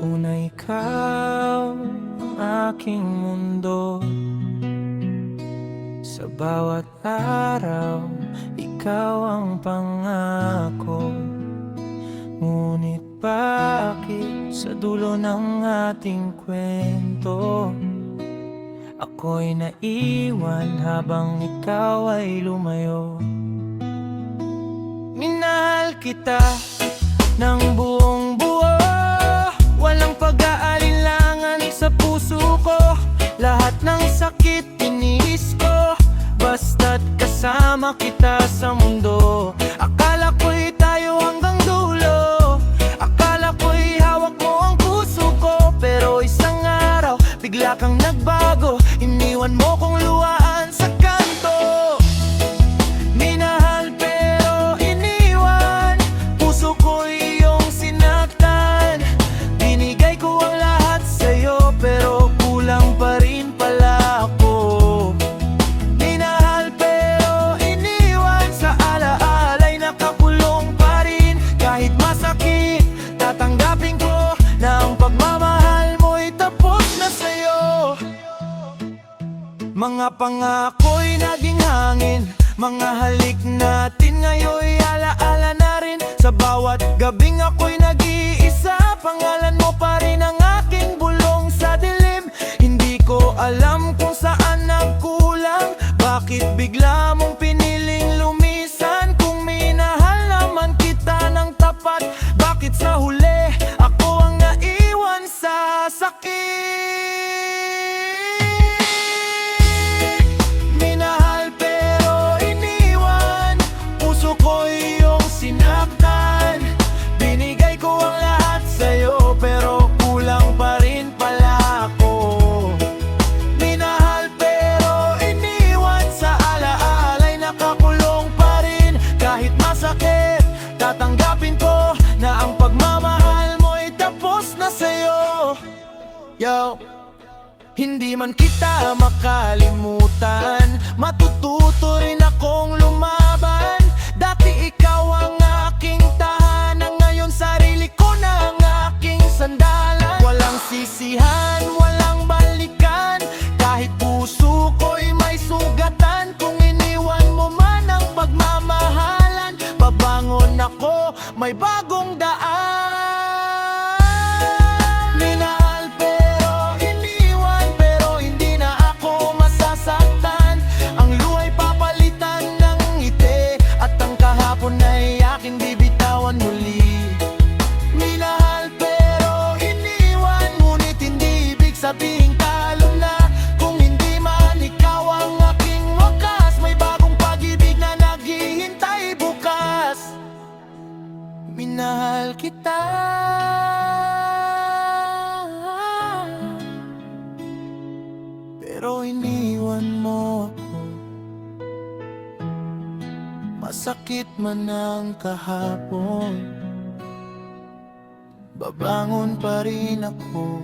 Tunay ikaw ang aking mundo. Sa bawat araw, ikaw ang pangako. Ngunit bakit sa dulo ng ating kwento, ako'y naiwan habang ikaw ay lumayo? Minahal kita ng buong buo, walang pag-aalinlangan sa puso ko. Lahat ng sakit tiniis ko, basta't kasama kita sa mundo. Akala ko'y tayo hanggang dulo, akala ko'y hawak mo ang puso ko. Pero isang araw, bigla kang nagbago, iniwan mo kong luhaan sa kanto. Minahal pero iniwan, puso ko'y iyong sinaktan. Binigay ko ang lahat sa'yo, pero kulang pa rin pala ako. Minahal pero iniwan, sa alaala'y nakakulong pa rin. Kahit masakit, tatanggapin ko na ang pagmamahal mo'y tapos na sa'yo. Mga pangako'y naging hangin, mga halik natin ngayon'y alaala na rin. Sa bawat gabing ako'y nag-iisa, pangalan mo pa rin ang aking bulong sa dilim. Hindi ko alam kung saan nagkulang, bakit bigla mong piniling lumisan. Kung minahal naman kita ng tapat, bakit sa huli ako ang naiwan sa sakit? Minahal pero iniwan, puso ko'y iyong sinaktan. Binigay ko ang lahat sa'yo, pero kulang pa rin pala ako. Minahal pero iniwan, sa alaala'y nakakulong pa rin. Kahit masakit, tatanggapin ko na ang pagmamahal mo'y tapos na sa'yo. Yo, hindi man kita makalimutan, matututo rin akong lumaban. Dati ikaw ang aking tahanan, ngayon sarili ko na ang aking sandalan. Walang sisihan, walang balikan, kahit puso ko'y may sugatan. Kung iniwan mo man ang pagmamahalan, babangon ako, may bagong daan. Minahal pero iniwan, pero hindi na ako masasaktan. Ang luha'y papalitan ng ngiti, at ang kahapon ay aking bibitawan muli. Minahal pero iniwan, ngunit hindi ibig sabihin talo na. Kung hindi man ikaw ang aking wakas, may bagong pag-ibig na naghihintay bukas. Minahal kita, pero iniwan mo ako. Masakit man ang kahapon, babangon pa rin ako.